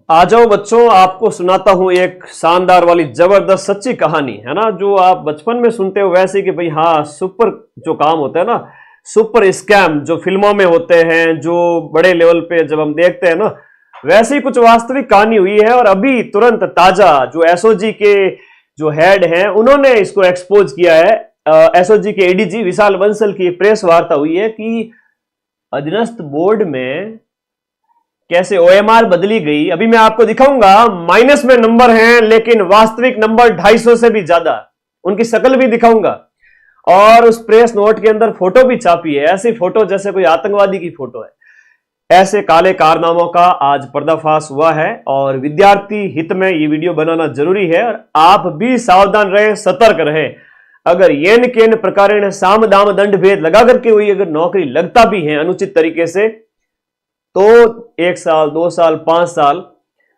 आ जाओ बच्चों, आपको सुनाता हूं एक शानदार वाली जबरदस्त सच्ची कहानी, है ना, जो आप बचपन में सुनते हो वैसे कि भाई हाँ सुपर जो काम होता है ना, सुपर स्कैम जो फिल्मों में होते हैं, जो बड़े लेवल पे जब हम देखते हैं ना, वैसे ही कुछ वास्तविक कहानी हुई है। और अभी तुरंत ताजा जो एसओजी के जो हेड हैं उन्होंने इसको एक्सपोज किया है। एसओजी के एडीजी विशाल बंसल की एक प्रेस वार्ता हुई है कि अधीनस्थ बोर्ड में कैसे ओएमआर बदली गई। अभी मैं आपको दिखाऊंगा, माइनस में नंबर हैं लेकिन वास्तविक नंबर 250 से भी ज्यादा, उनकी शक्ल भी दिखाऊंगा। और उस प्रेस नोट के अंदर फोटो भी छापी है, ऐसी फोटो जैसे कोई आतंकवादी की फोटो है। ऐसे काले कारनामों का आज पर्दाफाश हुआ है और विद्यार्थी हित में ये वीडियो बनाना जरूरी है। और आप भी सावधान रहे, सतर्क रहे। अगर येन केन प्रकार साम दाम दंड भेद लगा करके हुई अगर नौकरी लगता भी है अनुचित तरीके से, तो 1 साल 2 साल 5 साल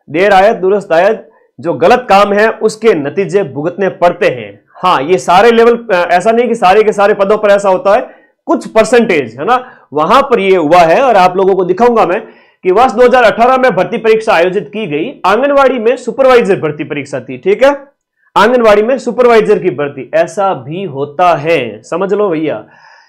देर आयत दुरुस्त आयत, जो गलत काम है उसके नतीजे भुगतने पड़ते हैं। हाँ, ये सारे लेवल, ऐसा नहीं कि सारे के सारे पदों पर ऐसा होता है, कुछ परसेंटेज है ना, वहां पर ये हुआ है। और आप लोगों को दिखाऊंगा मैं कि वर्ष 2018 में भर्ती परीक्षा आयोजित की गई। आंगनवाड़ी में सुपरवाइजर भर्ती परीक्षा थी, ठीक है, आंगनवाड़ी में सुपरवाइजर की भर्ती। ऐसा भी होता है, समझ लो भैया,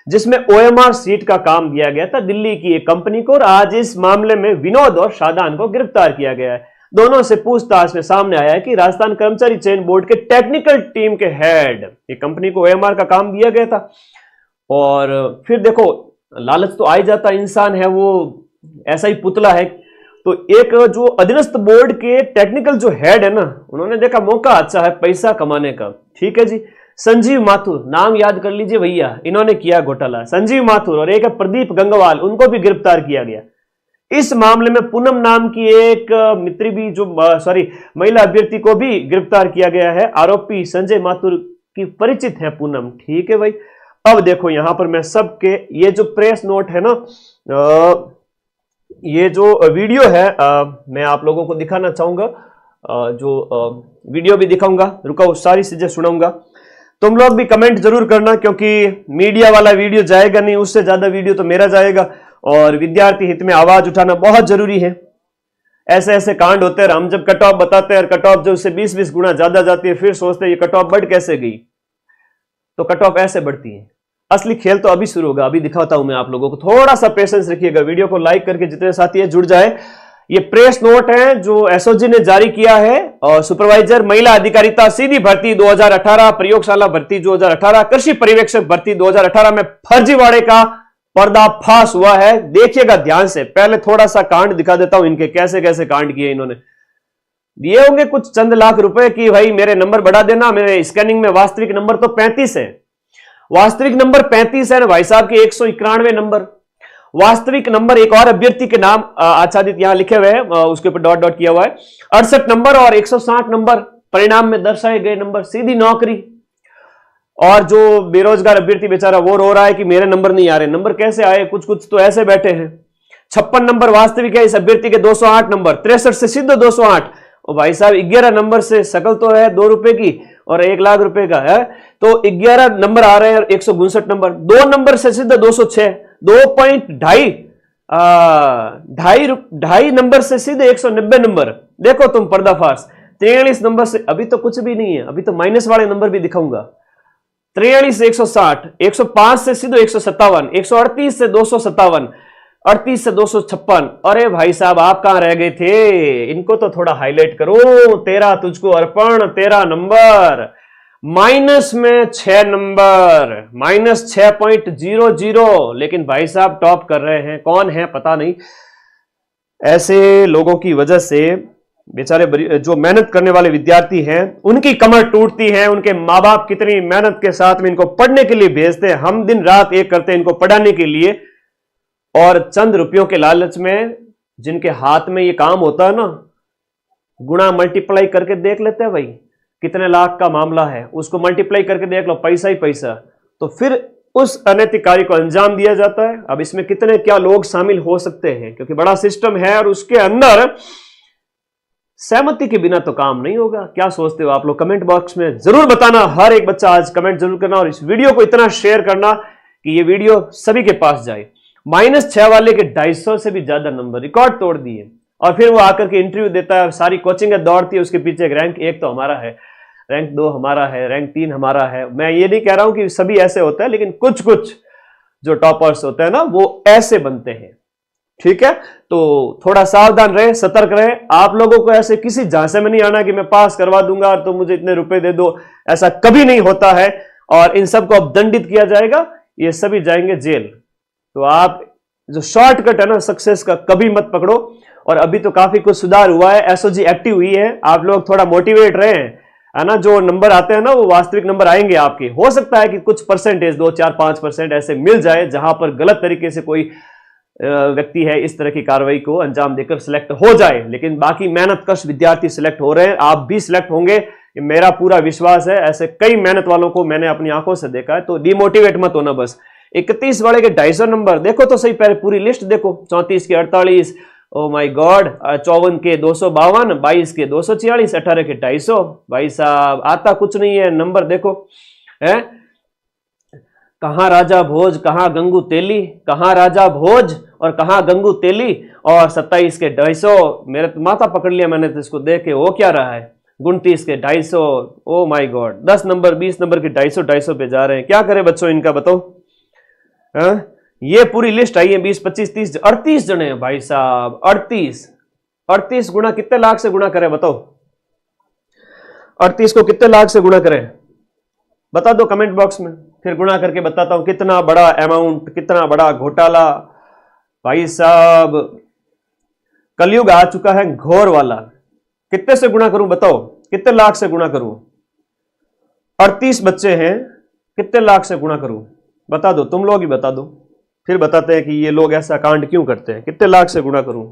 जिसमें ओएमआर सीट का काम दिया गया था दिल्ली की एक कंपनी को। और आज इस मामले में विनोद और शादान को गिरफ्तार किया गया है। दोनों से पूछताछ में सामने आया है कि राजस्थान कर्मचारी चयन बोर्ड के टेक्निकल टीम के हेड, एक कंपनी को ओएमआर का काम दिया गया था। और फिर देखो, लालच तो आ ही जाता, इंसान है वो, ऐसा ही पुतला है। तो एक जो अधीनस्थ बोर्ड के टेक्निकल जो हेड है ना, उन्होंने देखा मौका अच्छा है पैसा कमाने का, ठीक है जी, संजीव माथुर, नाम याद कर लीजिए भैया, इन्होंने किया घोटाला। संजीव माथुर और एक है प्रदीप गंगवाल, उनको भी गिरफ्तार किया गया। इस मामले में पूनम नाम की एक मित्री भी, जो महिला अभ्यर्थी को भी गिरफ्तार किया गया है। आरोपी संजय माथुर की परिचित है पूनम, ठीक है भाई। अब देखो यहां पर मैं सबके, ये जो प्रेस नोट है ना, ये जो वीडियो है मैं आप लोगों को दिखाना चाहूंगा, जो वीडियो भी दिखाऊंगा, रुको सारी चीजें सुनाऊंगा। तुम लोग भी कमेंट जरूर करना, क्योंकि मीडिया वाला वीडियो जाएगा नहीं, उससे ज्यादा वीडियो तो मेरा जाएगा। और विद्यार्थी हित में आवाज उठाना बहुत जरूरी है। ऐसे ऐसे कांड होते हैं, हम जब कट ऑफ बताते हैं, कट ऑफ जो उससे 20-20 गुना ज्यादा जाती है, फिर सोचते हैं ये कट ऑफ बढ़ कैसे गई। तो कट ऑफ ऐसे बढ़ती है। असली खेल तो अभी शुरू होगा, अभी दिखाता हूं मैं आप लोगों को, थोड़ा सा पेशेंस रखिएगा। वीडियो को लाइक करके जितने साथी है जुड़ जाए। ये प्रेस नोट है जो एसओजी ने जारी किया है। और सुपरवाइजर महिला अधिकारिता सीधी भर्ती 2018, प्रयोगशाला भर्ती 2018, कृषि पर्यवेक्षक भर्ती 2018 में फर्जीवाड़े का पर्दाफाश हुआ है। देखिएगा ध्यान से। पहले थोड़ा सा कांड दिखा देता हूं, इनके कैसे कैसे कांड किए इन्होंने। दिए होंगे कुछ चंद लाख रुपए कि भाई मेरे नंबर बढ़ा देना, मेरे स्कैनिंग में वास्तविक नंबर तो 35 है, वास्तविक नंबर 35 है ना भाई साहब के 191 नंबर। वास्तविक नंबर एक और अभ्यर्थी के नाम आच्छादित यहां लिखे हुए हैं, उसके ऊपर डॉट डॉट किया हुआ है, 68 नंबर और 160 नंबर परिणाम में दर्शाए गए नंबर, सीधी नौकरी। और जो बेरोजगार अभ्यर्थी बेचारा वो रो रहा है कि मेरे नंबर नहीं आ रहे। नंबर कैसे आए, कुछ कुछ तो ऐसे बैठे हैं। 56 नंबर वास्तविक है इस अभ्यर्थी के, 208 नंबर, 63 से सिद्ध 208। और भाई साहब 11 नंबर से शकल तो है 2 रुपए की और 1 लाख रुपए का है, तो 11 नंबर आ रहे हैं, 162 नंबर। 2 नंबर से सिद्ध 206, 2.2 नंबर से सीधे 190 नंबर। देखो तुम पर्दाफाश। 43 नंबर से अभी तो कुछ भी नहीं है, अभी तो माइनस वाले नंबर भी दिखाऊंगा। 43 से 160, 105 से सीधे 157, 138 से 257, 38 से 256। अरे भाई साहब आप कहां रह गए थे, इनको तो थोड़ा हाईलाइट करो। 13 तुझको अर्पण, 13 नंबर। माइनस में 6 नंबर, माइनस 6.00। लेकिन भाई साहब टॉप कर रहे हैं, कौन है पता नहीं। ऐसे लोगों की वजह से बेचारे जो मेहनत करने वाले विद्यार्थी हैं उनकी कमर टूटती है। उनके माँ बाप कितनी मेहनत के साथ में इनको पढ़ने के लिए भेजते हैं, हम दिन रात एक करते हैं इनको पढ़ाने के लिए। और चंद रुपयों के लालच में जिनके हाथ में ये काम होता है ना, गुणा मल्टीप्लाई करके देख लेते हैं भाई कितने लाख का मामला है, उसको मल्टीप्लाई करके देख लो, पैसा ही पैसा। तो फिर उस अनैतिक कार्य को अंजाम दिया जाता है। अब इसमें कितने क्या लोग शामिल हो सकते हैं, क्योंकि बड़ा सिस्टम है और उसके अंदर सहमति के बिना तो काम नहीं होगा। क्या सोचते हो आप लोग, कमेंट बॉक्स में जरूर बताना। हर एक बच्चा आज कमेंट जरूर करना और इस वीडियो को इतना शेयर करना कि ये वीडियो सभी के पास जाए। -6 वाले के 250 से भी ज्यादा नंबर रिकॉर्ड तोड़ दिए। और फिर वो आकर के इंटरव्यू देता है, सारी कोचिंग दौड़ती है उसके पीछे। रैंक 1 तो हमारा है, रैंक 2 हमारा है, रैंक 3 हमारा है। मैं ये नहीं कह रहा हूं कि सभी ऐसे होते हैं, लेकिन कुछ कुछ जो टॉपर्स होते हैं ना वो ऐसे बनते हैं, ठीक है। तो थोड़ा सावधान रहे, सतर्क रहे। आप लोगों को ऐसे किसी झांसे में नहीं आना कि मैं पास करवा दूंगा तो मुझे इतने रुपए दे दो, ऐसा कभी नहीं होता है। और इन सबको अब दंडित किया जाएगा, ये सभी जाएंगे जेल। तो आप जो शॉर्टकट है ना सक्सेस का, कभी मत पकड़ो। और अभी तो काफी कुछ सुधार हुआ है, एसओजी एक्टिव हुई है, आप लोग थोड़ा मोटिवेट रहे हैं, है ना। जो नंबर आते हैं ना वो वास्तविक नंबर आएंगे आपके। हो सकता है कि कुछ परसेंटेज 2, 4, 5% ऐसे मिल जाए जहां पर गलत तरीके से कोई व्यक्ति है इस तरह की कार्रवाई को अंजाम देकर सिलेक्ट हो जाए, लेकिन बाकी मेहनत कश विद्यार्थी सिलेक्ट हो रहे हैं। आप भी सिलेक्ट होंगे, ये मेरा पूरा विश्वास है। ऐसे कई मेहनत वालों को मैंने अपनी आंखों से देखा है। तो डिमोटिवेट मत होना बस। 31 वाले के 250 नंबर देखो तो सही, पहले पूरी लिस्ट देखो। 34 के 48, ओ माय गॉड, 54 के 252, 22 के 246, 18 के 250। भाई साहब आता कुछ नहीं है, नंबर देखो है। कहां राजा भोज, कहां गंगू तेली, कहां राजा भोज और कहां गंगू तेली। और 27 के 250, मेरे तो माथा पकड़ लिया मैंने तो इसको देख के। वो क्या रहा है 29 के 250, oh my God. 10 number 20 number के 250 250 पे जा रहे हैं। क्या करें बच्चों इनका, बताओ। ये पूरी लिस्ट आई है, 20 25 30 38 जने हैं भाई साहब। 38 गुणा कितने लाख से गुणा करें बताओ। 38 को कितने लाख से गुणा करें बता दो कमेंट बॉक्स में, फिर गुणा करके बताता हूं कितना बड़ा अमाउंट, कितना बड़ा घोटाला। भाई साहब कलयुग आ चुका है घोर वाला। कितने से गुणा करूं बताओ, कितने लाख से गुणा करूं। 38 बच्चे हैं, कितने लाख से गुणा करूं बता दो, तुम लोग ही बता दो। फिर बताते हैं कि ये लोग ऐसा कांड क्यों करते हैं। कितने लाख से गुणा करूं।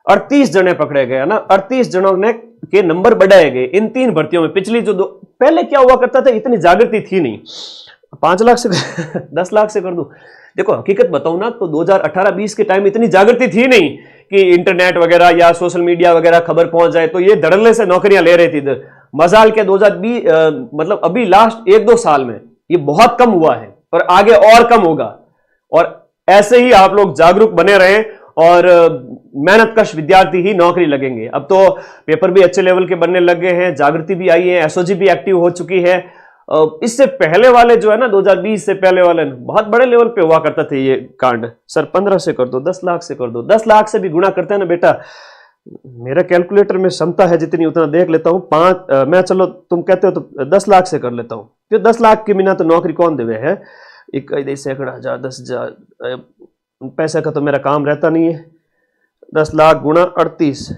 38 जने पकड़े गए ना, 38 जनों ने के नंबर बढ़ाए गए इन 3 भर्तियों में। पिछली जो पहले क्या हुआ करता था, इतनी जागृति थी नहीं। 5 लाख से 10 लाख से कर दूं। देखो हकीकत बताऊं ना तो 2018-20 के टाइम इतनी जागृति थी नहीं कि इंटरनेट वगैरह या सोशल मीडिया वगैरह खबर पहुंच जाए, तो ये धड़ल्ले से नौकरियां ले रही थी। मजाल के 2020 मतलब अभी लास्ट 1-2 साल में ये बहुत कम हुआ है और आगे और कम होगा। और ऐसे ही आप लोग जागरूक बने रहें और मेहनत कश विद्यार्थी ही नौकरी लगेंगे। अब तो पेपर भी अच्छे लेवल के बनने लग गए हैं, जागृति भी आई है, एसओजी भी एक्टिव हो चुकी है। इससे पहले वाले जो है ना 2020 से पहले वाले बहुत बड़े लेवल पे हुआ करता थे ये कांड। सर 15 से कर दो, 10 लाख से कर दो। 10 लाख से भी गुणा करते हैं ना बेटा, मेरा कैलकुलेटर में क्षमता है जितनी उतना देख लेता हूं। 5 मैं चलो तुम कहते हो तो 10 लाख से कर लेता हूं। फिर 10 लाख के बिना तो नौकरी कौन देवे है। 1 सैकड़ा हजार 10,000 पैसे का तो मेरा काम रहता नहीं है। 10 लाख गुणा 38,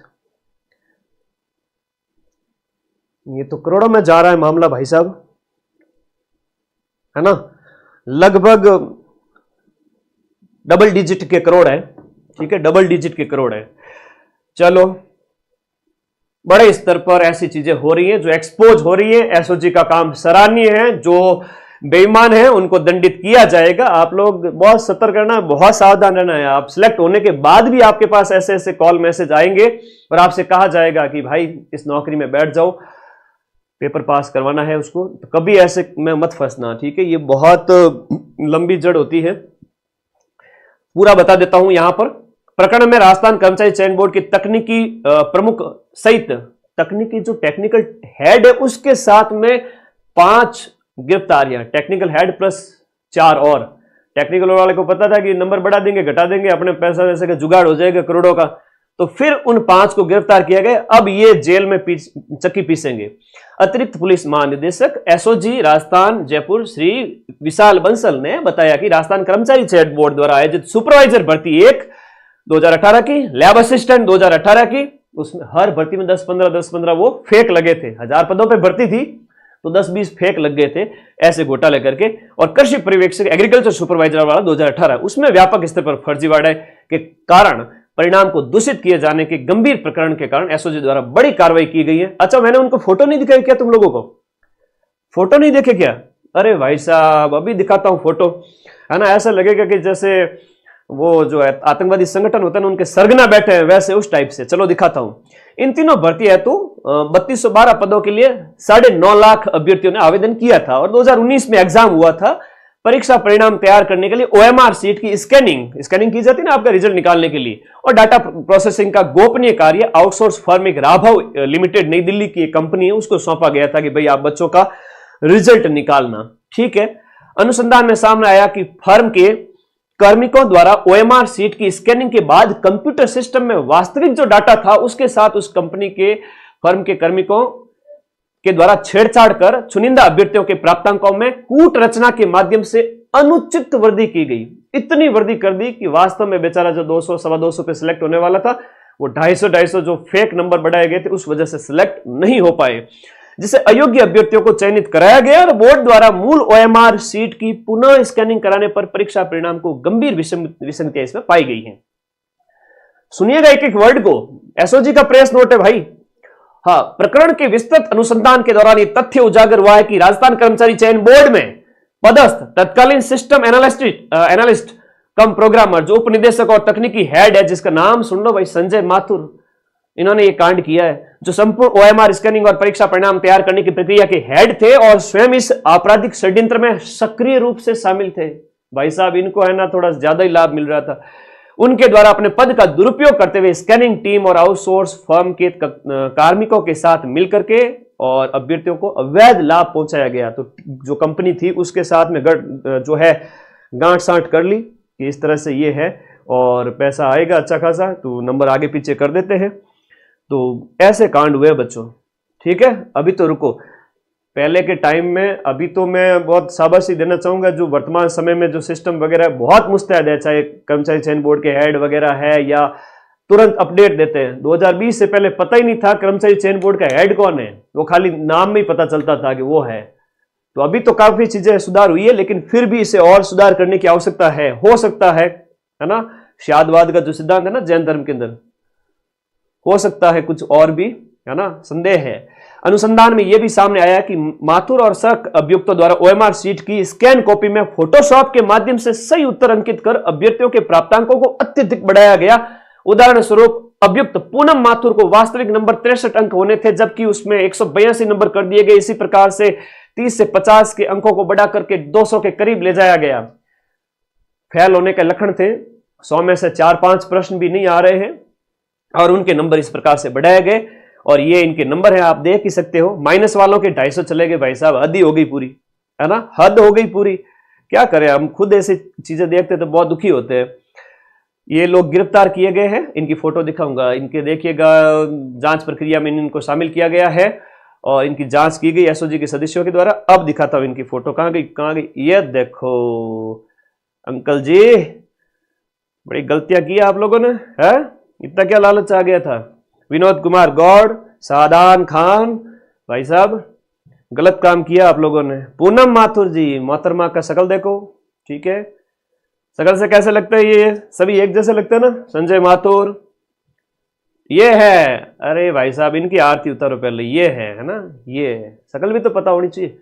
ये तो करोड़ों में जा रहा है मामला भाई साहब, है ना। लगभग डबल डिजिट के करोड़ है, ठीक है, डबल डिजिट के करोड़ है। चलो बड़े स्तर पर ऐसी चीजें हो रही हैं जो एक्सपोज हो रही है। एसओजी का काम सराहनीय है, जो बेईमान है उनको दंडित किया जाएगा। आप लोग बहुत सतर्क रहना है, बहुत सावधान रहना है। आप सिलेक्ट होने के बाद भी आपके पास ऐसे ऐसे कॉल मैसेज आएंगे और आपसे कहा जाएगा कि भाई इस नौकरी में बैठ जाओ, पेपर पास करवाना है उसको। तो कभी ऐसे में मत फंसना, ठीक है। ये बहुत लंबी जड़ होती है, पूरा बता देता हूं यहां पर। प्रकरण में राजस्थान कर्मचारी चयन बोर्ड की तकनीकी प्रमुख सहित तकनीकी जो टेक्निकल हेड है उसके साथ में 5 गिरफ्तारियां। टेक्निकल हेड प्लस 4 और। टेक्निकल वाले को पता था कि नंबर बढ़ा देंगे घटा देंगे, अपने पैसा वैसे का जुगाड़ हो जाएगा करोड़ों का, तो फिर उन 5 को गिरफ्तार किया गया। अब ये जेल में चक्की पीसेंगे। अतिरिक्त पुलिस महानिदेशक एसओजी राजस्थान जयपुर श्री विशाल बंसल ने बताया कि राजस्थान कर्मचारी चयन बोर्ड द्वारा आयोजित सुपरवाइजर भर्ती 1 2018 की, लैब असिस्टेंट 2018 की, उसमें हर भर्ती में 10-15 वो फेक लगे थे। 1000 पदों पे भर्ती थी तो 10-20 फेक लग गए थे ऐसे घोटाले करके। और कृषि पर्यवेक्षक एग्रीकल्चर सुपरवाइजर वाला 2018, उसमें व्यापक स्तर पर फर्जीवाड़े के कारण परिणाम को दूषित किए जाने के गंभीर प्रकरण के कारण एसओजी द्वारा बड़ी कार्रवाई की गई है। अच्छा मैंने उनको फोटो नहीं दिखाई क्या, तुम लोगों को फोटो नहीं देखे क्या? अरे भाई साहब अभी दिखाता हूं फोटो, है ना। ऐसा लगेगा कि जैसे वो जो है आतंकवादी संगठन होता है ना उनके सरगना बैठे हैं वैसे, उस टाइप से। चलो दिखाता हूं। इन तीनों भर्ती हेतु 3212 पदों के लिए 9.5 लाख अभ्यर्थियों ने आवेदन किया था और 2019 में एग्जाम हुआ था। परीक्षा परिणाम तैयार करने के लिए ओएमआर सीट की स्कैनिंग की जाती है ना आपका रिजल्ट निकालने के लिए, और डाटा प्रोसेसिंग का गोपनीय कार्य आउटसोर्स फर्म एक राघव लिमिटेड नई दिल्ली की एक कंपनी है उसको सौंपा गया था कि भाई आप बच्चों का रिजल्ट निकालना। ठीक है। अनुसंधान में सामने आया कि फर्म के कार्मिकों द्वारा ओएमआर सीट की स्कैनिंग के बाद कंप्यूटर सिस्टम में वास्तविक जो डाटा था उसके साथ उस कंपनी के फर्म के कार्मिकों के द्वारा छेड़छाड़ कर चुनिंदा अभ्यर्थियों के प्राप्तांकों में कूट रचना के माध्यम से अनुचित वृद्धि की गई। इतनी वृद्धि कर दी कि वास्तव में बेचारा जो 200 सवा 200 पे सिलेक्ट होने वाला था वो 250 जो फेक नंबर बढ़ाए गए थे उस वजह से सिलेक्ट नहीं हो पाए, जिसे अयोग्य अभ्यर्थियों को चयनित कराया गया और बोर्ड द्वारा मूल ओएमआर सीट की पुनः स्कैनिंग कराने पर परीक्षा परिणाम को गंभीर विसंगतियां इसमें पाई गई हैं। सुनिएगा एक एक वर्ड को, एसओजी का प्रेस नोट है भाई। हाँ, प्रकरण के विस्तृत अनुसंधान के दौरान यह तथ्य उजागर हुआ है कि राजस्थान कर्मचारी चयन बोर्ड में पदस्थ तत्कालीन सिस्टम एनालिस्ट कम प्रोग्रामर जो उप निदेशक और तकनीकी हेड है, जिसका नाम सुन लो भाई, संजय माथुर, इन्होंने ये कांड किया है, जो संपूर्ण ओएमआर स्कैनिंग और परीक्षा परिणाम तैयार करने की प्रक्रिया के हेड थे और स्वयं इस आपराधिक षड्यंत्र में सक्रिय रूप से शामिल थे। भाई साहब, इनको है ना थोड़ा ज्यादा ही लाभ मिल रहा था। उनके द्वारा अपने पद का दुरुपयोग करते हुए स्कैनिंग टीम और आउटसोर्स फर्म के कार्मिकों के साथ मिलकर के और अभ्यर्थियों को अवैध लाभ पहुंचाया गया। तो जो कंपनी थी उसके साथ में जो है गांठ साठ कर ली कि इस तरह से ये है और पैसा आएगा अच्छा खासा, तो नंबर आगे पीछे कर देते हैं। तो ऐसे कांड हुए बच्चों। ठीक है, अभी तो रुको, पहले के टाइम में, अभी तो मैं बहुत शाबाशी देना चाहूंगा जो वर्तमान समय में जो सिस्टम वगैरह बहुत मुस्तैद है, चाहे कर्मचारी चयन बोर्ड के हेड वगैरह है या तुरंत अपडेट देते हैं। 2020 से पहले पता ही नहीं था कर्मचारी चयन बोर्ड का हेड कौन है, वो खाली नाम में ही पता चलता था कि वो है। तो अभी तो काफी चीजें सुधार हुई है, लेकिन फिर भी इसे और सुधार करने की आवश्यकता है। हो सकता है ना, शादवाद का जो सिद्धांत है ना जैन धर्म के अंदर, हो सकता है कुछ और भी, है ना, संदेह है। अनुसंधान में यह भी सामने आया कि माथुर और सक अभियुक्तों द्वारा ओएमआर सीट की स्कैन कॉपी में फोटोशॉप के माध्यम से सही उत्तर अंकित कर अभ्यर्थियों के प्राप्तांकों को अत्यधिक बढ़ाया गया। उदाहरण स्वरूप अभियुक्त पूनम माथुर को वास्तविक नंबर 63 अंक होने थे, जबकि उसमें 182 नंबर कर दिए गए। इसी प्रकार से 30 से 50 के अंकों को बढ़ा करके 200 के करीब ले जाया गया। फेल होने के लक्षण थे, 100 में से 4-5 प्रश्न भी नहीं आ रहे हैं और उनके नंबर इस प्रकार से बढ़ाए गए। और ये इनके नंबर हैं, आप देख ही सकते हो। माइनस वालों के 250 चले गए। भाई साहब, हद ही हो गई पूरी, है ना, हद हो गई पूरी। क्या करें, हम खुद ऐसी चीजें देखते तो बहुत दुखी होते हैं। ये लोग गिरफ्तार किए गए हैं, इनकी फोटो दिखाऊंगा, इनके देखिएगा जांच प्रक्रिया में इनको शामिल किया गया है और इनकी जांच की गई एसओजी के सदस्यों के द्वारा। अब दिखाता हूं इनकी फोटो, कहां गई, ये देखो अंकल जी, बड़ी गलतियां की आप लोगों ने, है, इतना क्या लालच आ गया था। विनोद कुमार गौड़, सादान खान, भाई साहब गलत काम किया आप लोगों ने। पूनम माथुर जी, मोहतरमा का शकल देखो, ठीक है, शकल से कैसे लगता है, ये सभी एक जैसे लगते हैं ना। संजय माथुर ये है, अरे भाई साहब इनकी आरती उतारो पहले, ये है ना, ये शकल भी तो पता होनी चाहिए।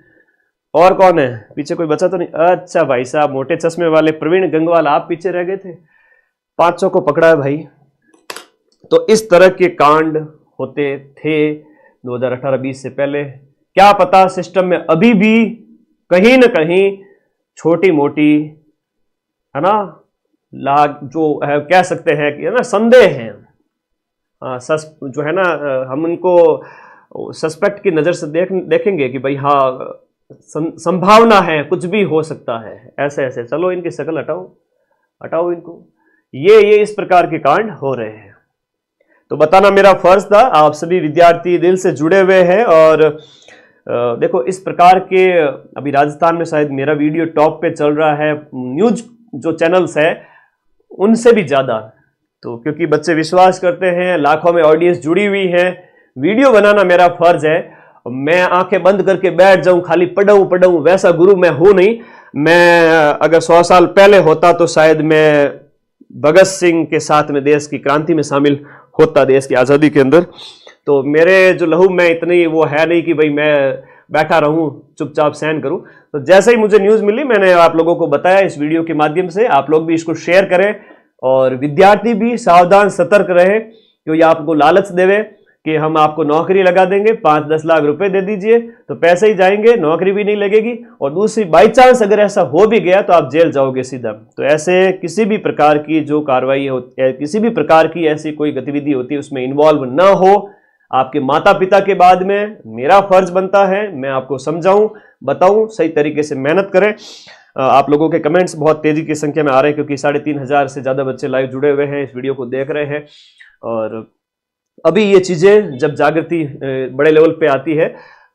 और कौन है पीछे, कोई बचा तो नहीं। अच्छा भाई साहब, मोटे चश्मे वाले प्रवीण गंगवाल, आप पीछे रह गए थे। 500 को पकड़ा है भाई। तो इस तरह के कांड होते थे 2018-20 से पहले। क्या पता सिस्टम में अभी भी कहीं ना कहीं छोटी मोटी, है ना, लाग जो है कह सकते हैं कि, है ना, संदेह है, जो है ना, हम उनको सस्पेक्ट की नजर से देखेंगे कि भाई हाँ संभावना है, कुछ भी हो सकता है, ऐसे ऐसे। चलो इनकी शक्ल हटाओ इनको। ये इस प्रकार के कांड हो रहे हैं। तो बताना मेरा फर्ज था। आप सभी विद्यार्थी दिल से जुड़े हुए हैं और देखो इस प्रकार के, अभी राजस्थान में शायद मेरा वीडियो टॉप पे चल रहा है, न्यूज जो चैनल्स है उनसे भी ज्यादा। तो क्योंकि बच्चे विश्वास करते हैं, लाखों में ऑडियंस जुड़ी हुई है, वीडियो बनाना मेरा फर्ज है। मैं आंखें बंद करके बैठ जाऊं, खाली पढ़ूं, वैसा गुरु मैं हूं नहीं। मैं अगर 100 साल पहले होता तो शायद मैं भगत सिंह के साथ में देश की क्रांति में शामिल होता, देश की आजादी के अंदर। तो मेरे जो लहू में इतनी वो है नहीं कि भाई मैं बैठा रहूं चुपचाप सहन करूं। तो जैसे ही मुझे न्यूज मिली मैंने आप लोगों को बताया इस वीडियो के माध्यम से। आप लोग भी इसको शेयर करें और विद्यार्थी भी सावधान सतर्क रहे, क्योंकि आपको लालच देवे कि हम आपको नौकरी लगा देंगे, 5-10 लाख रुपए दे दीजिए, तो पैसे ही जाएंगे, नौकरी भी नहीं लगेगी। और दूसरी, बाई चांस अगर ऐसा हो भी गया तो आप जेल जाओगे सीधा। तो ऐसे किसी भी प्रकार की जो कार्रवाई होती है, किसी भी प्रकार की ऐसी कोई गतिविधि होती है, उसमें इन्वॉल्व ना हो। आपके माता पिता के बाद में मेरा फर्ज बनता है मैं आपको समझाऊं, बताऊं, सही तरीके से मेहनत करें। आप लोगों के कमेंट्स बहुत तेजी की संख्या में आ रहे हैं, क्योंकि 3,500 से ज्यादा बच्चे लाइव जुड़े हुए हैं, इस वीडियो को देख रहे हैं। और अभी ये चीजें जब जागृति बड़े लेवल पे आती है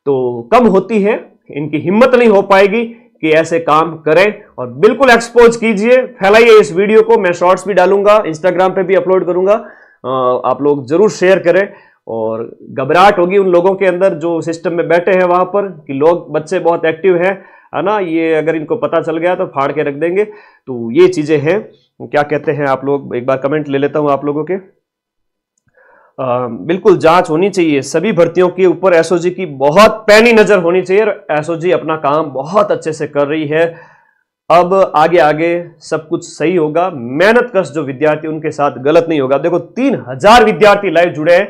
तो कम होती है, इनकी हिम्मत नहीं हो पाएगी कि ऐसे काम करें। और बिल्कुल एक्सपोज कीजिए, फैलाइए इस वीडियो को। मैं शॉर्ट्स भी डालूंगा, इंस्टाग्राम पे भी अपलोड करूंगा, आप लोग जरूर शेयर करें। और घबराहट होगी उन लोगों के अंदर जो सिस्टम में बैठे हैं वहां पर, कि लोग बच्चे बहुत एक्टिव हैं, है ना, ये अगर इनको पता चल गया तो फाड़ के रख देंगे। तो ये चीजें हैं, क्या कहते हैं आप लोग, एक बार कमेंट ले लेता हूं आप लोगों के। बिल्कुल जांच होनी चाहिए सभी भर्तियों के ऊपर, एसओजी की बहुत पैनी नजर होनी चाहिए। एसओजी अपना काम बहुत अच्छे से कर रही है। अब आगे आगे सब कुछ सही होगा। मेहनत कश जो विद्यार्थी, उनके साथ गलत नहीं होगा। देखो 3,000 विद्यार्थी लाइव जुड़े हैं।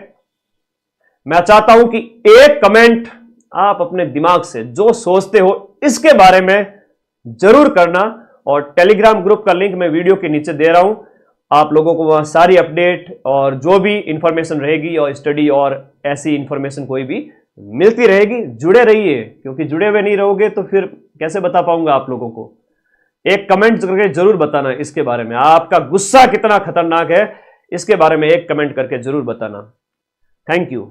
मैं चाहता हूं कि एक कमेंट आप अपने दिमाग से जो सोचते हो इसके बारे में जरूर करना। और टेलीग्राम ग्रुप का लिंक मैं वीडियो के नीचे दे रहा हूं, आप लोगों को वहां सारी अपडेट और जो भी इंफॉर्मेशन रहेगी, और स्टडी और ऐसी इंफॉर्मेशन कोई भी मिलती रहेगी। जुड़े रहिए, क्योंकि जुड़े हुए नहीं रहोगे तो फिर कैसे बता पाऊंगा आप लोगों को। एक कमेंट करके जरूर बताना इसके बारे में, आपका गुस्सा कितना खतरनाक है इसके बारे में एक कमेंट करके जरूर बताना। Thank you.